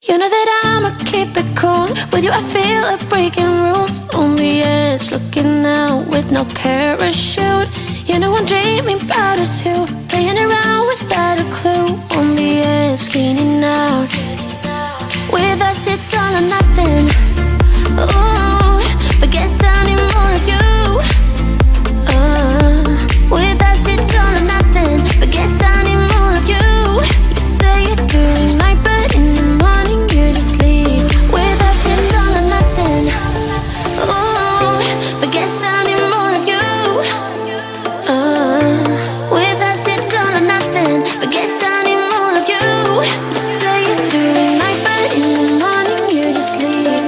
You know that I'ma keep it cool. With you I feel like breaking rules. On the edge, looking out with no parachute. You know I'm dreaming about us two, playing around without a clue. On the edge, leaning out. With us it's all or nothing. Ooh, but guess I need more of you. With us it's all or nothing, but guess I need more of you. You say it during night, but in the morning you just leave. With us it's all or nothing. Ooh, but guess I need more of you. With us it's all or nothing, but guess I need more of you. You say it during night, but in the morning you just leave.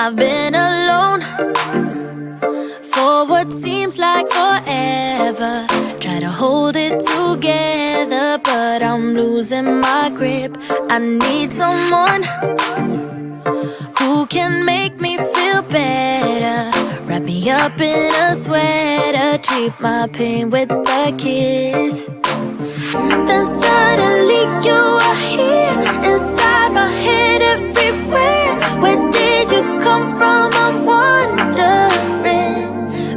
I've been alone for what seems like forever. Try to hold it together, but I'm losing my grip. I need someone who can make me feel better. Wrap me up in a sweater, treat my pain with a kiss. Then suddenly you are here, inside my head everywhere. Where did you come from? I'm wondering.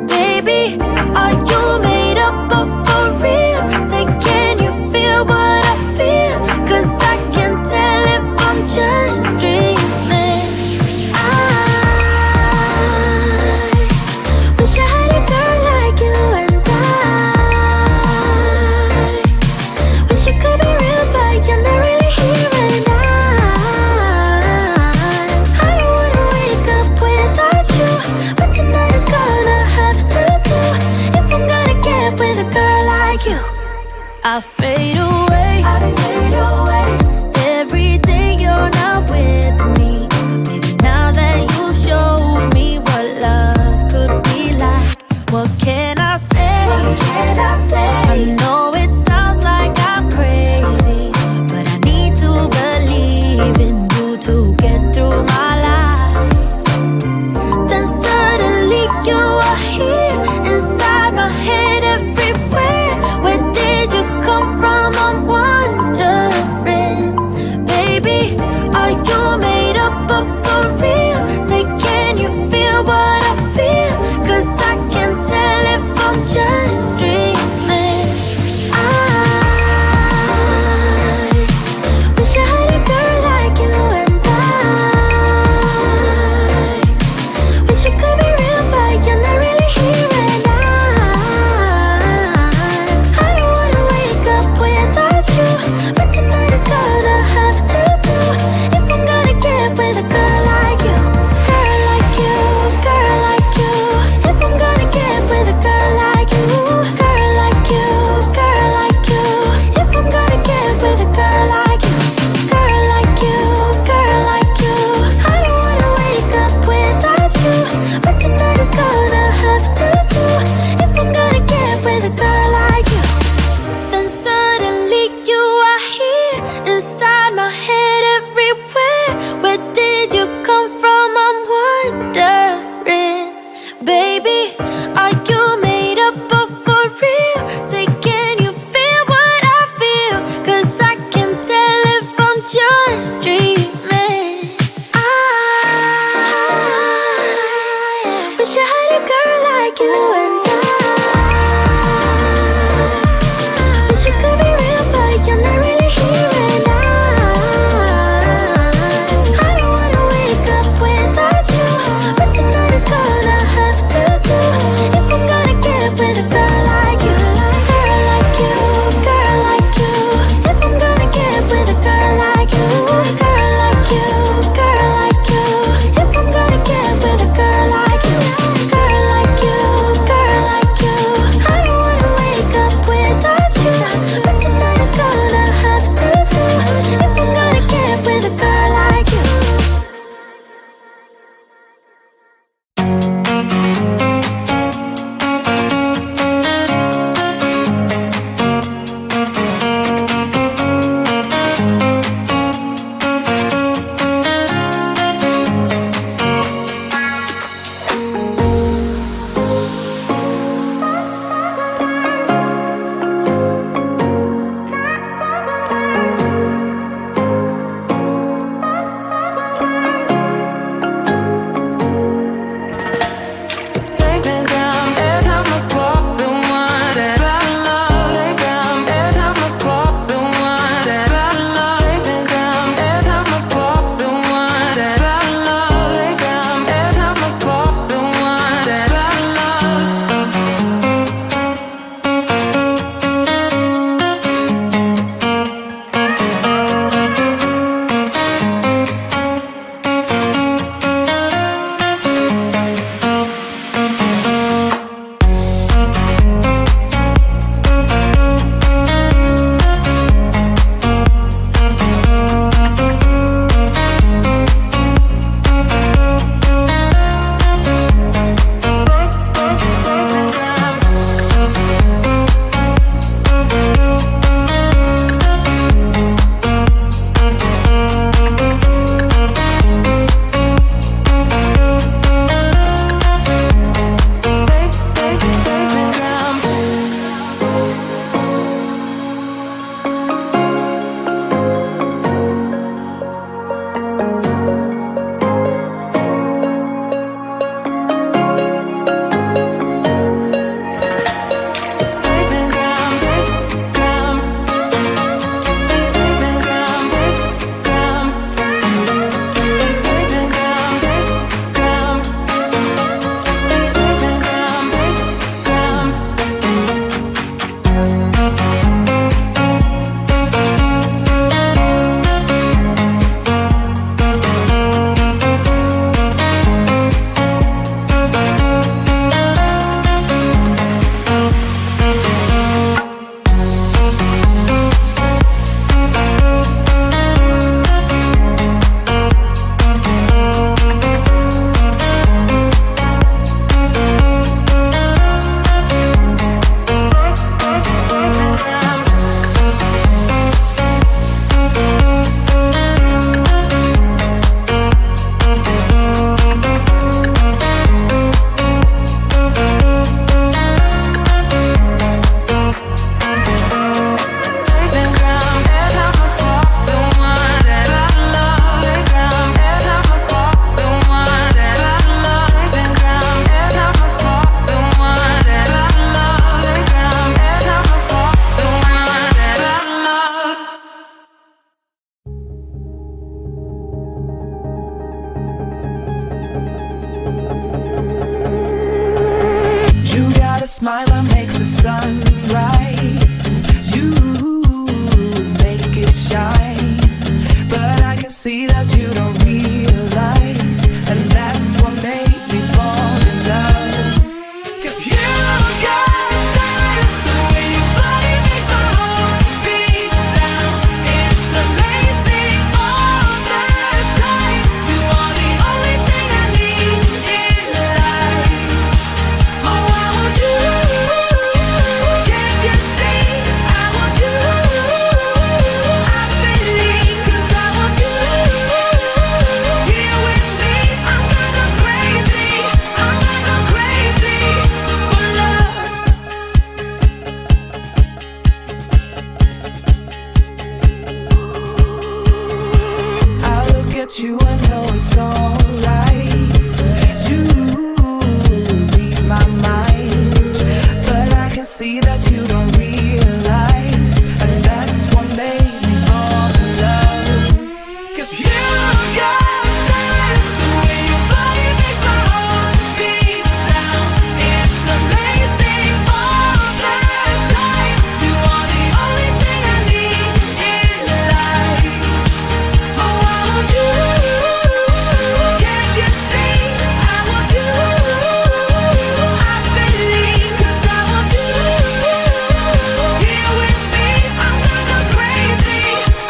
Baby, are you made up of for real? Say, can you feel what I feel? 'Cause I can tell if I'm just dreaming. I wish I had a girl like you, and I wish you could be real, but you're not really here. And I don't wanna wake up without you, but tonight is gonna have to do. If I'm gonna get with a girl like you, I fade away. Every day you're not with me. Maybe now that you've showed me what love could be like, what can I say? I know it sounds like I'm crazy, but I need to believe in you to get through my life. Then suddenly you are here, inside see that you don't realize, and that's what made me fall in love. 'Cause you got style, the way your body makes my heart beat sound. It's amazing all the time. You are the only thing I need in life. Oh, I want you. Can't you see? I want you. I believe, 'cause I want you. Here with me, I'm gonna go crazy.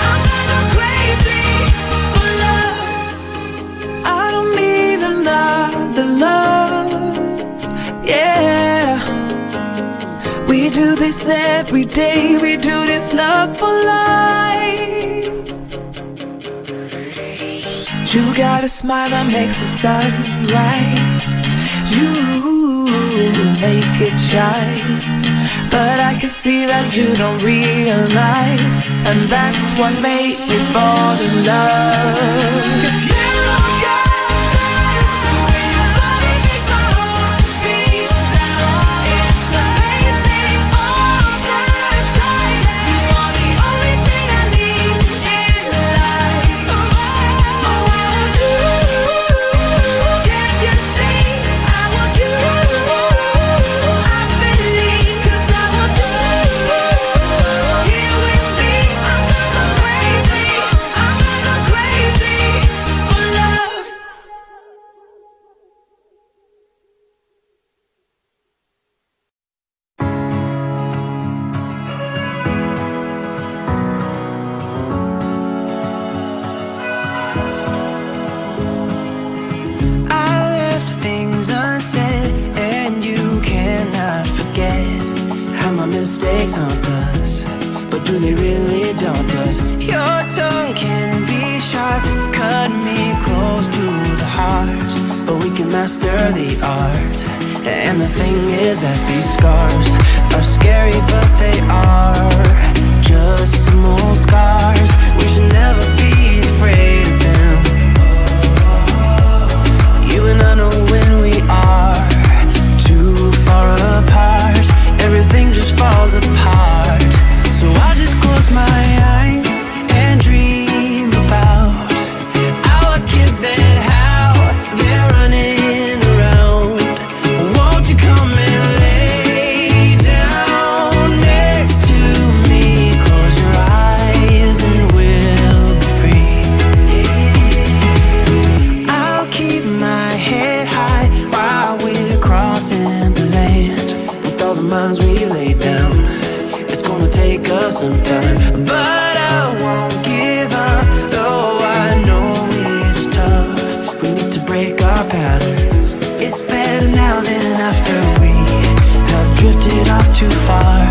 I'm gonna go crazy for love. I don't need another love. Yeah. We do this every day. We do this love for life. You got a smile that makes the sun rise. You make it shine. But I can see that you don't realize, and that's what made me fall in love. 'Cause you got style, the way your body makes my heart beat sound. It's amazing all the time. You are the only thing I need in life. Oh, I want you. Can't you see? I want you. I believe, 'cause I want you. Here with me, I'm gonna go crazy. I'm gonna go crazy for love. I left things unsaid, and you cannot forget how my mistakes haunt us, but do they really daunt us? Your tongue can be sharp, cut me close to the heart, but we can master the art. And the thing is that these scars are scary, but they are just some old scars. We should never be afraid of them. You and I know when we are too far apart, everything just falls apart. So I just close my eyes and dream about our kids and how they're running around. Won't you come and lay down next to me? Close your eyes and we'll be free. I'll keep my head high while we're crossing the land. With all the minds we laid down, it's gonna take us some time, but I won't give up, though I know it's tough. We need to break our patterns. It's better now than after we have drifted off too far.